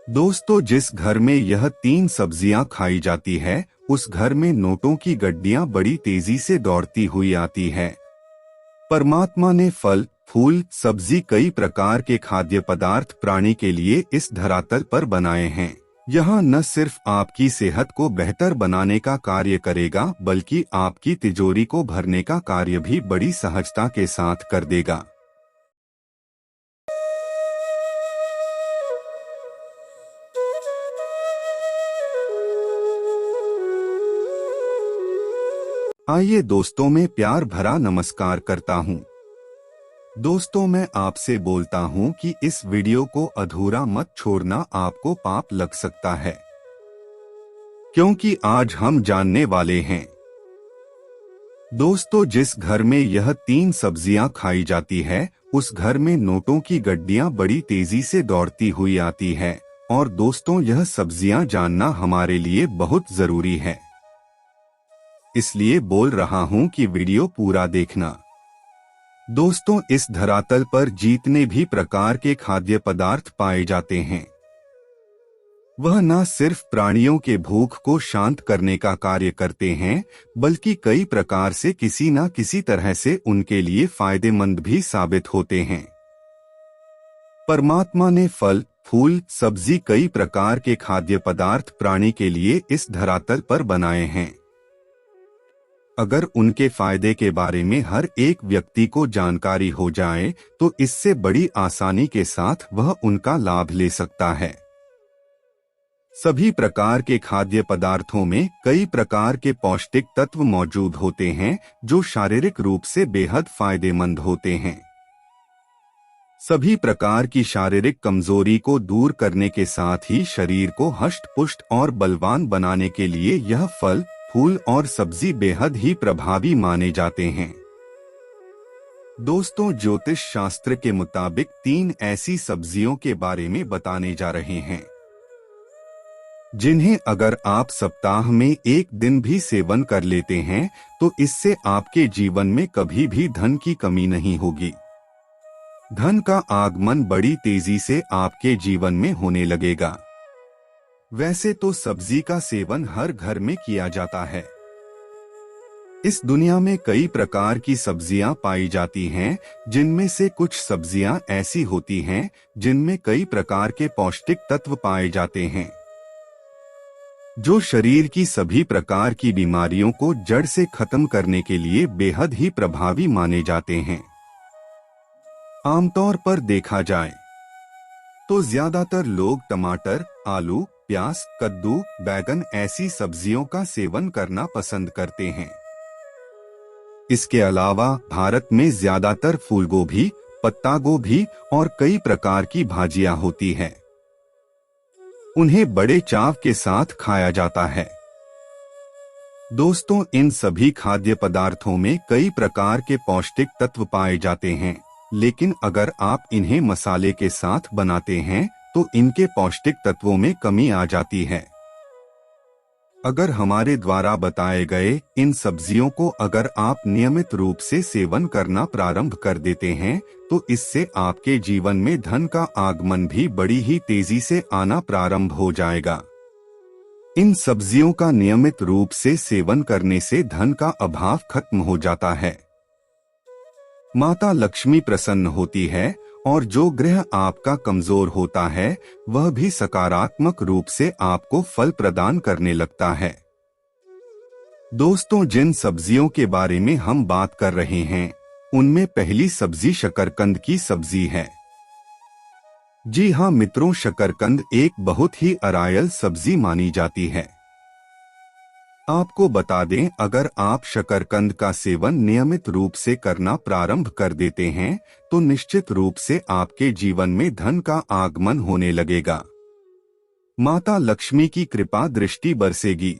दोस्तों, जिस घर में यह तीन सब्जियां खाई जाती है, उस घर में नोटों की गड्डियां बड़ी तेजी से दौड़ती हुई आती है। परमात्मा ने फल, फूल, सब्जी, कई प्रकार के खाद्य पदार्थ प्राणी के लिए इस धरातल पर बनाए हैं। यह न सिर्फ आपकी सेहत को बेहतर बनाने का कार्य करेगा, बल्कि आपकी तिजोरी को भरने का कार्य भी बड़ी सहजता के साथ कर देगा। आइए दोस्तों, मैं प्यार भरा नमस्कार करता हूँ। दोस्तों, मैं आपसे बोलता हूँ कि इस वीडियो को अधूरा मत छोड़ना, आपको पाप लग सकता है। क्योंकि आज हम जानने वाले हैं। दोस्तों, जिस घर में यह तीन सब्जियां खाई जाती है, उस घर में नोटों की गड्डियां बड़ी तेजी से दौड़ती हुई आती है। और दोस्तों, यह सब्जियां जानना हमारे लिए बहुत जरूरी है। इसलिए बोल रहा हूं कि वीडियो पूरा देखना। दोस्तों, इस धरातल पर जितने भी प्रकार के खाद्य पदार्थ पाए जाते हैं, वह न सिर्फ प्राणियों के भूख को शांत करने का कार्य करते हैं, बल्कि कई प्रकार से किसी न किसी तरह से उनके लिए फायदेमंद भी साबित होते हैं। परमात्मा ने फल, फूल, सब्जी, कई प्रकार के खाद्य पदार्थ प्राणी के लिए इस धरातल पर बनाए हैं। अगर उनके फायदे के बारे में हर एक व्यक्ति को जानकारी हो जाए, तो इससे बड़ी आसानी के साथ वह उनका लाभ ले सकता है। सभी प्रकार के खाद्य पदार्थों में कई प्रकार के पौष्टिक तत्व मौजूद होते हैं, जो शारीरिक रूप से बेहद फायदेमंद होते हैं। सभी प्रकार की शारीरिक कमजोरी को दूर करने के साथ ही शरीर को हष्ट-पुष्ट और बलवान बनाने के लिए यह फल, फूल और सब्जी बेहद ही प्रभावी माने जाते हैं। दोस्तों, ज्योतिष शास्त्र के मुताबिक तीन ऐसी सब्जियों के बारे में बताने जा रहे हैं, जिन्हें अगर आप सप्ताह में एक दिन भी सेवन कर लेते हैं, तो इससे आपके जीवन में कभी भी धन की कमी नहीं होगी। धन का आगमन बड़ी तेजी से आपके जीवन में होने लगेगा। वैसे तो सब्जी का सेवन हर घर में किया जाता है। इस दुनिया में कई प्रकार की सब्जियां पाई जाती हैं, जिनमें से कुछ सब्जियां ऐसी होती हैं जिनमें कई प्रकार के पौष्टिक तत्व पाए जाते हैं, जो शरीर की सभी प्रकार की बीमारियों को जड़ से खत्म करने के लिए बेहद ही प्रभावी माने जाते हैं। आमतौर पर देखा जाए तो ज्यादातर लोग टमाटर, आलू, प्याज, कद्दू, बैगन ऐसी सब्जियों का सेवन करना पसंद करते हैं। इसके अलावा भारत में ज्यादातर फूलगोभी, पत्ता गोभी और कई प्रकार की भाजियां होती हैं। उन्हें बड़े चाव के साथ खाया जाता है। दोस्तों, इन सभी खाद्य पदार्थों में कई प्रकार के पौष्टिक तत्व पाए जाते हैं, लेकिन अगर आप इन्हें मसाले के साथ बनाते हैं, तो इनके पौष्टिक तत्वों में कमी आ जाती है। अगर हमारे द्वारा बताए गए इन सब्जियों को अगर आप नियमित रूप से सेवन करना प्रारंभ कर देते हैं, तो इससे आपके जीवन में धन का आगमन भी बड़ी ही तेजी से आना प्रारंभ हो जाएगा। इन सब्जियों का नियमित रूप से सेवन करने से धन का अभाव खत्म हो जाता है। माता लक्ष्मी प्रसन्न होती है और जो ग्रह आपका कमजोर होता है, वह भी सकारात्मक रूप से आपको फल प्रदान करने लगता है। दोस्तों, जिन सब्जियों के बारे में हम बात कर रहे हैं, उनमें पहली सब्जी शकरकंद की सब्जी है। जी हाँ मित्रों, शकरकंद एक बहुत ही अरायल सब्जी मानी जाती है। आपको बता दें, अगर आप शकरकंद का सेवन नियमित रूप से करना प्रारंभ कर देते हैं, तो निश्चित रूप से आपके जीवन में धन का आगमन होने लगेगा। माता लक्ष्मी की कृपा दृष्टि बरसेगी।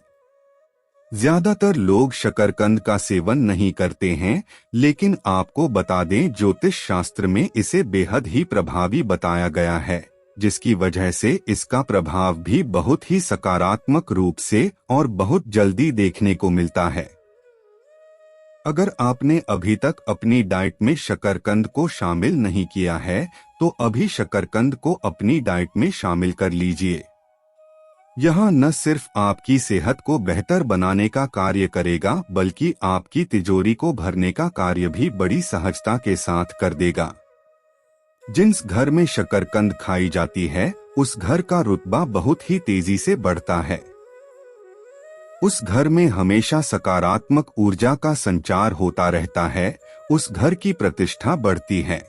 ज्यादातर लोग शकरकंद का सेवन नहीं करते हैं, लेकिन आपको बता दें, ज्योतिष शास्त्र में इसे बेहद ही प्रभावी बताया गया है, जिसकी वजह से इसका प्रभाव भी बहुत ही सकारात्मक रूप से और बहुत जल्दी देखने को मिलता है। अगर आपने अभी तक अपनी डाइट में शकरकंद को शामिल नहीं किया है, तो अभी शकरकंद को अपनी डाइट में शामिल कर लीजिए। यह न सिर्फ आपकी सेहत को बेहतर बनाने का कार्य करेगा बल्कि आपकी तिजोरी को भरने का कार्य भी बड़ी सहजता के साथ कर देगा। जिस घर में शकरकंद खाई जाती है उस घर का रुतबा बहुत ही तेजी से बढ़ता है। उस घर में हमेशा सकारात्मक ऊर्जा का संचार होता रहता है, उस घर की प्रतिष्ठा बढ़ती है।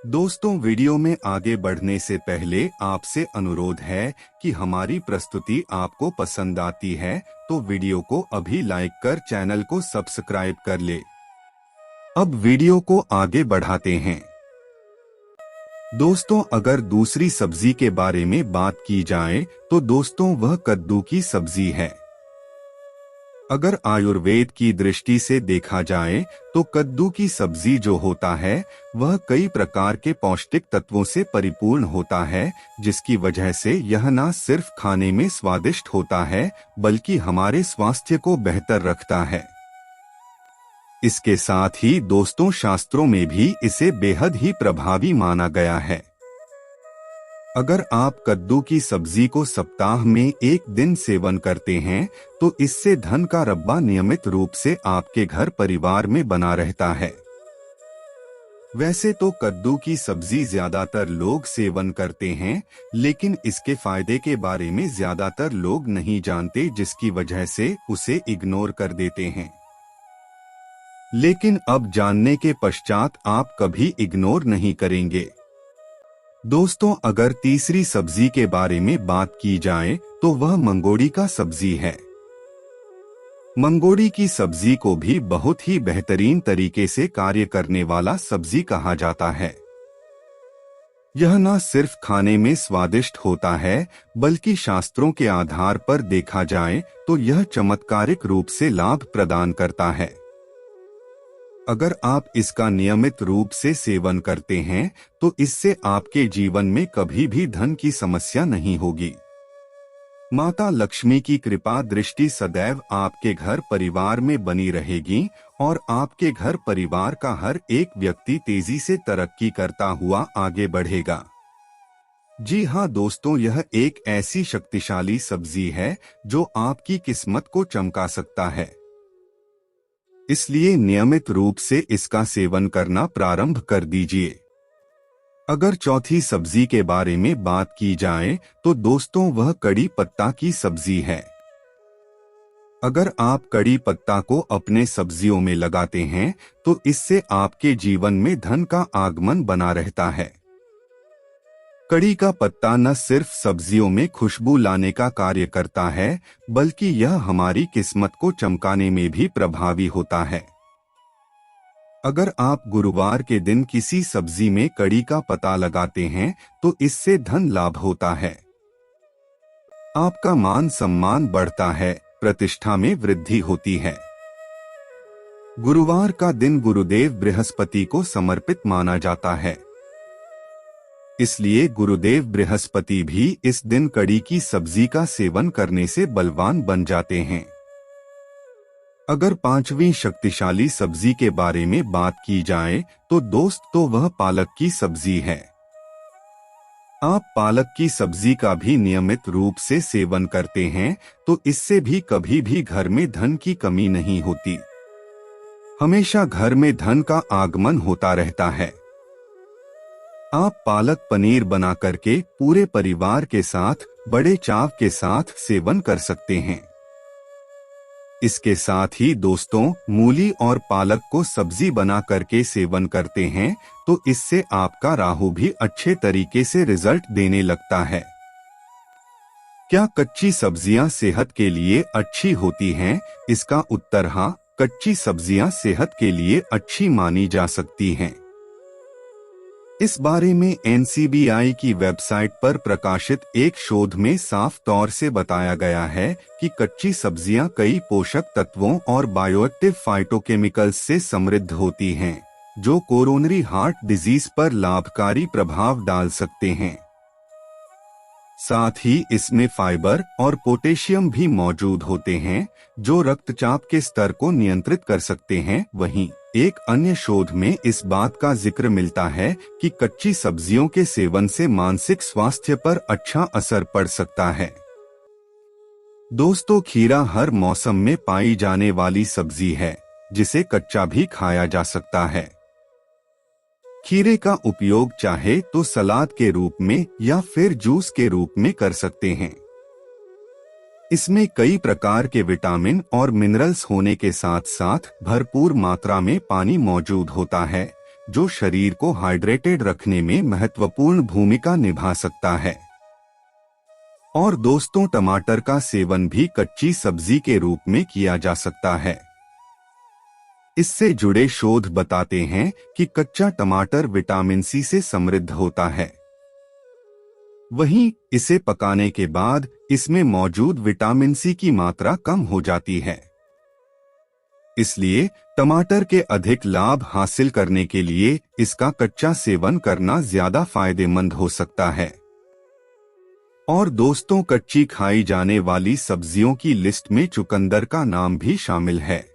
दोस्तों, वीडियो में आगे बढ़ने से पहले आपसे अनुरोध है कि हमारी प्रस्तुति आपको पसंद आती है तो वीडियो को अभी लाइक कर चैनल को सब्सक्राइब कर ले। अब वीडियो को आगे बढ़ाते हैं। दोस्तों, अगर दूसरी सब्जी के बारे में बात की जाए तो दोस्तों वह कद्दू की सब्जी है। अगर आयुर्वेद की दृष्टि से देखा जाए तो कद्दू की सब्जी जो होता है वह कई प्रकार के पौष्टिक तत्वों से परिपूर्ण होता है, जिसकी वजह से यह न सिर्फ खाने में स्वादिष्ट होता है बल्कि हमारे स्वास्थ्य को बेहतर रखता है। इसके साथ ही दोस्तों शास्त्रों में भी इसे बेहद ही प्रभावी माना गया है। अगर आप कद्दू की सब्जी को सप्ताह में एक दिन सेवन करते हैं तो इससे धन का रब्बा नियमित रूप से आपके घर परिवार में बना रहता है। वैसे तो कद्दू की सब्जी ज्यादातर लोग सेवन करते हैं, लेकिन इसके फायदे के बारे में ज्यादातर लोग नहीं जानते, जिसकी वजह से उसे इग्नोर कर देते हैं। लेकिन अब जानने के पश्चात आप कभी इग्नोर नहीं करेंगे। दोस्तों, अगर तीसरी सब्जी के बारे में बात की जाए तो वह मंगोड़ी का सब्जी है। मंगोड़ी की सब्जी को भी बहुत ही बेहतरीन तरीके से कार्य करने वाला सब्जी कहा जाता है। यह न सिर्फ खाने में स्वादिष्ट होता है बल्कि शास्त्रों के आधार पर देखा जाए तो यह चमत्कारिक रूप से लाभ प्रदान करता है। अगर आप इसका नियमित रूप से सेवन करते हैं तो इससे आपके जीवन में कभी भी धन की समस्या नहीं होगी। माता लक्ष्मी की कृपा दृष्टि सदैव आपके घर परिवार में बनी रहेगी और आपके घर परिवार का हर एक व्यक्ति तेजी से तरक्की करता हुआ आगे बढ़ेगा। जी हाँ दोस्तों, यह एक ऐसी शक्तिशाली सब्जी है जो आपकी किस्मत को चमका सकता है। इसलिए नियमित रूप से इसका सेवन करना प्रारंभ कर दीजिए। अगर चौथी सब्जी के बारे में बात की जाए तो दोस्तों वह कड़ी पत्ता की सब्जी है। अगर आप कड़ी पत्ता को अपने सब्जियों में लगाते हैं तो इससे आपके जीवन में धन का आगमन बना रहता है। कड़ी का पत्ता न सिर्फ सब्जियों में खुशबू लाने का कार्य करता है बल्कि यह हमारी किस्मत को चमकाने में भी प्रभावी होता है। अगर आप गुरुवार के दिन किसी सब्जी में कड़ी का पत्ता लगाते हैं तो इससे धन लाभ होता है, आपका मान सम्मान बढ़ता है, प्रतिष्ठा में वृद्धि होती है। गुरुवार का दिन गुरुदेव बृहस्पति को समर्पित माना जाता है, इसलिए गुरुदेव बृहस्पति भी इस दिन कड़ी की सब्जी का सेवन करने से बलवान बन जाते हैं। अगर पांचवी शक्तिशाली सब्जी के बारे में बात की जाए तो दोस्तों वह पालक की सब्जी है। आप पालक की सब्जी का भी नियमित रूप से सेवन करते हैं तो इससे भी कभी भी घर में धन की कमी नहीं होती, हमेशा घर में धन का आगमन होता रहता है। आप पालक पनीर बना करके पूरे परिवार के साथ बड़े चाव के साथ सेवन कर सकते हैं। इसके साथ ही दोस्तों मूली और पालक को सब्जी बना करके सेवन करते हैं तो इससे आपका राहु भी अच्छे तरीके से रिजल्ट देने लगता है। क्या कच्ची सब्जियां सेहत के लिए अच्छी होती हैं? इसका उत्तर हाँ, कच्ची सब्जियां सेहत के लिए अच्छी मानी जा सकती हैं। इस बारे में NCBI की वेबसाइट पर प्रकाशित एक शोध में साफ तौर से बताया गया है कि कच्ची सब्जियां कई पोषक तत्वों और बायोएक्टिव फाइटोकेमिकल्स से समृद्ध होती हैं, जो कोरोनरी हार्ट डिजीज पर लाभकारी प्रभाव डाल सकते हैं। साथ ही इसमें फाइबर और पोटेशियम भी मौजूद होते हैं जो रक्तचाप के स्तर को नियंत्रित कर सकते हैं। वहीं एक अन्य शोध में इस बात का जिक्र मिलता है कि कच्ची सब्जियों के सेवन से मानसिक स्वास्थ्य पर अच्छा असर पड़ सकता है। दोस्तों, खीरा हर मौसम में पाई जाने वाली सब्जी है जिसे कच्चा भी खाया जा सकता है। खीरे का उपयोग चाहे तो सलाद के रूप में या फिर जूस के रूप में कर सकते हैं। इसमें कई प्रकार के विटामिन और मिनरल्स होने के साथ साथ भरपूर मात्रा में पानी मौजूद होता है जो शरीर को हाइड्रेटेड रखने में महत्वपूर्ण भूमिका निभा सकता है। और दोस्तों, टमाटर का सेवन भी कच्ची सब्जी के रूप में किया जा सकता है। इससे जुड़े शोध बताते हैं कि कच्चा टमाटर विटामिन सी से समृद्ध होता है। वहीं इसे पकाने के बाद इसमें मौजूद विटामिन सी की मात्रा कम हो जाती है। इसलिए टमाटर के अधिक लाभ हासिल करने के लिए इसका कच्चा सेवन करना ज्यादा फायदेमंद हो सकता है। और दोस्तों, कच्ची खाई जाने वाली सब्जियों की लिस्ट में चुकंदर का नाम भी शामिल है।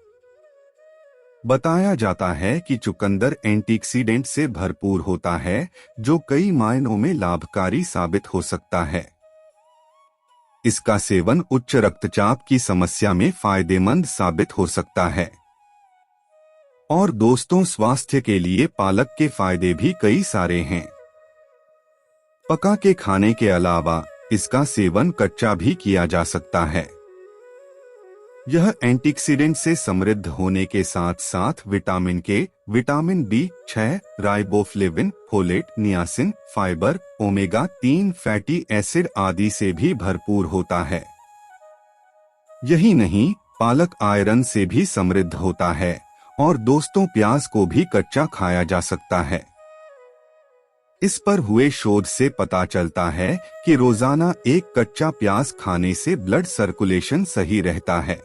बताया जाता है कि चुकंदर एंटीऑक्सीडेंट से भरपूर होता है जो कई मायनों में लाभकारी साबित हो सकता है। इसका सेवन उच्च रक्तचाप की समस्या में फायदेमंद साबित हो सकता है। और दोस्तों, स्वास्थ्य के लिए पालक के फायदे भी कई सारे हैं। पका के खाने के अलावा इसका सेवन कच्चा भी किया जा सकता है। यह एंटीऑक्सीडेंट से समृद्ध होने के साथ साथ विटामिन के, vitamin B6, riboflavin, folate, niacin, fibre, omega 3 fatty acid आदि से भी भरपूर होता है। यही नहीं, पालक आयरन से भी समृद्ध होता है। और दोस्तों, प्याज को भी कच्चा खाया जा सकता है। इस पर हुए शोध से पता चलता है कि रोजाना एक कच्चा प्याज खाने से ब्लड सर्कुलेशन सही रहता है।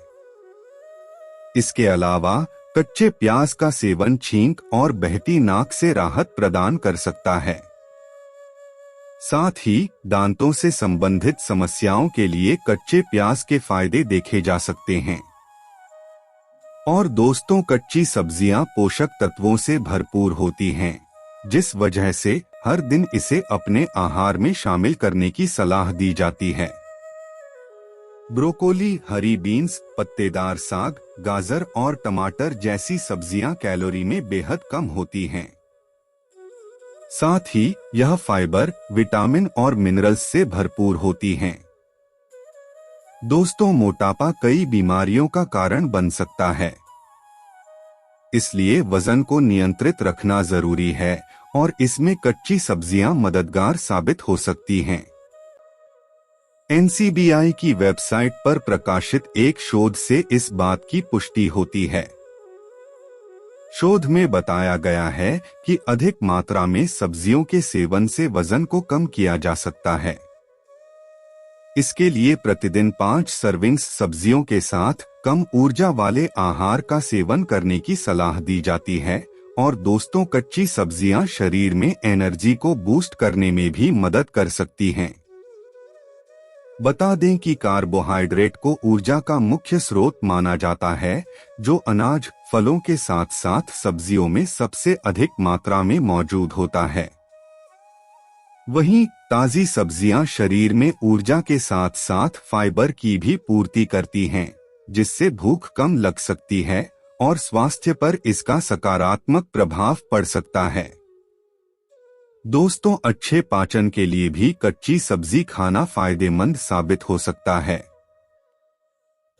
इसके अलावा कच्चे प्याज का सेवन छींक और बहती नाक से राहत प्रदान कर सकता है। साथ ही दांतों से संबंधित समस्याओं के लिए कच्चे प्याज के फायदे देखे जा सकते हैं। और दोस्तों, कच्ची सब्जियां पोषक तत्वों से भरपूर होती हैं, जिस वजह से हर दिन इसे अपने आहार में शामिल करने की सलाह दी जाती है। ब्रोकोली, हरी बीन्स, पत्तेदार साग, गाजर और टमाटर जैसी सब्जियां कैलोरी में बेहद कम होती हैं। साथ ही यह फाइबर, विटामिन और मिनरल्स से भरपूर होती हैं। दोस्तों, मोटापा कई बीमारियों का कारण बन सकता है। इसलिए वजन को नियंत्रित रखना जरूरी है और इसमें कच्ची सब्जियां मददगार साबित हो सकती हैं। NCBI की वेबसाइट पर प्रकाशित एक शोध से इस बात की पुष्टि होती है। शोध में बताया गया है कि अधिक मात्रा में सब्जियों के सेवन से वजन को कम किया जा सकता है। इसके लिए प्रतिदिन 5 सर्विंग्स सब्जियों के साथ कम ऊर्जा वाले आहार का सेवन करने की सलाह दी जाती है। और दोस्तों, कच्ची सब्जियां शरीर में एनर्जी को बूस्ट करने में भी मदद कर सकती हैं। बता दें कि कार्बोहाइड्रेट को ऊर्जा का मुख्य स्रोत माना जाता है, जो अनाज, फलों के साथ साथ सब्जियों में सबसे अधिक मात्रा में मौजूद होता है। वहीं ताजी सब्जियां शरीर में ऊर्जा के साथ साथ फाइबर की भी पूर्ति करती हैं, जिससे भूख कम लग सकती है और स्वास्थ्य पर इसका सकारात्मक प्रभाव पड़ सकता है। दोस्तों, अच्छे पाचन के लिए भी कच्ची सब्जी खाना फायदेमंद साबित हो सकता है।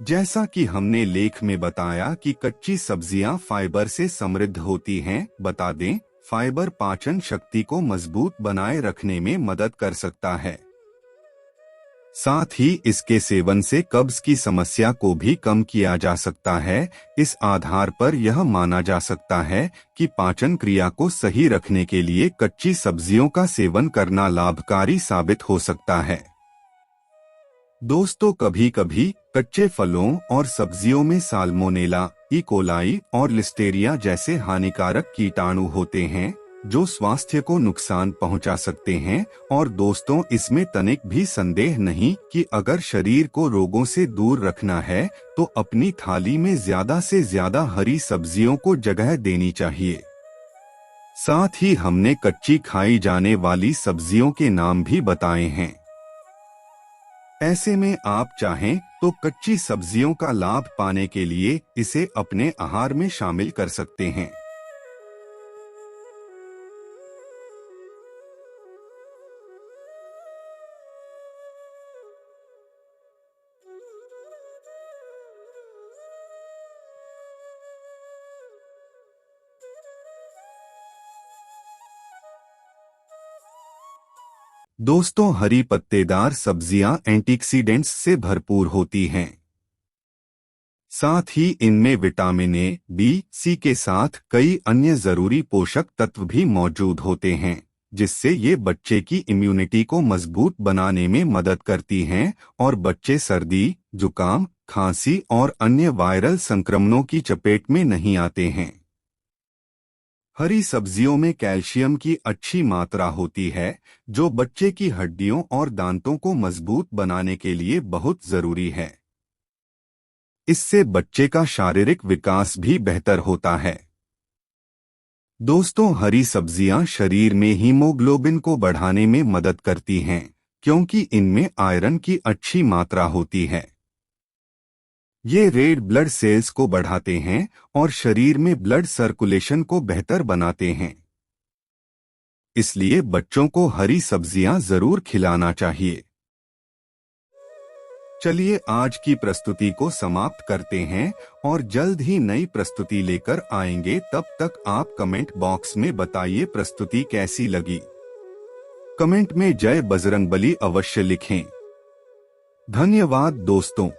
जैसा कि हमने लेख में बताया कि कच्ची सब्जियां फाइबर से समृद्ध होती हैं। बता दें, फाइबर पाचन शक्ति को मजबूत बनाए रखने में मदद कर सकता है। साथ ही इसके सेवन से कब्ज की समस्या को भी कम किया जा सकता है। इस आधार पर यह माना जा सकता है कि पाचन क्रिया को सही रखने के लिए कच्ची सब्जियों का सेवन करना लाभकारी साबित हो सकता है। दोस्तों, कभी कभी कच्चे फलों और सब्जियों में साल्मोनेला, ई कोलाई और लिस्टेरिया जैसे हानिकारक कीटाणु होते हैं, जो स्वास्थ्य को नुकसान पहुंचा सकते हैं। और दोस्तों, इसमें तनिक भी संदेह नहीं कि अगर शरीर को रोगों से दूर रखना है तो अपनी थाली में ज्यादा से ज्यादा हरी सब्जियों को जगह देनी चाहिए। साथ ही हमने कच्ची खाई जाने वाली सब्जियों के नाम भी बताए हैं। ऐसे में आप चाहें तो कच्ची सब्जियों का लाभ पाने के लिए इसे अपने आहार में शामिल कर सकते हैं। दोस्तों, हरी पत्तेदार सब्जियां एंटीऑक्सीडेंट्स से भरपूर होती हैं। साथ ही इनमें विटामिन ए, बी, सी के साथ कई अन्य जरूरी पोषक तत्व भी मौजूद होते हैं, जिससे ये बच्चे की इम्यूनिटी को मजबूत बनाने में मदद करती हैं और बच्चे सर्दी, जुकाम, खांसी और अन्य वायरल संक्रमणों की चपेट में नहीं आते हैं। हरी सब्जियों में कैल्शियम की अच्छी मात्रा होती है, जो बच्चे की हड्डियों और दांतों को मजबूत बनाने के लिए बहुत जरूरी है। इससे बच्चे का शारीरिक विकास भी बेहतर होता है। दोस्तों, हरी सब्जियां शरीर में हीमोग्लोबिन को बढ़ाने में मदद करती हैं, क्योंकि इनमें आयरन की अच्छी मात्रा होती है। ये रेड ब्लड सेल्स को बढ़ाते हैं और शरीर में ब्लड सर्कुलेशन को बेहतर बनाते हैं। इसलिए बच्चों को हरी सब्जियां जरूर खिलाना चाहिए। चलिए आज की प्रस्तुति को समाप्त करते हैं और जल्द ही नई प्रस्तुति लेकर आएंगे। तब तक आप कमेंट बॉक्स में बताइए प्रस्तुति कैसी लगी। कमेंट में जय बजरंगबली अवश्य लिखें। धन्यवाद दोस्तों।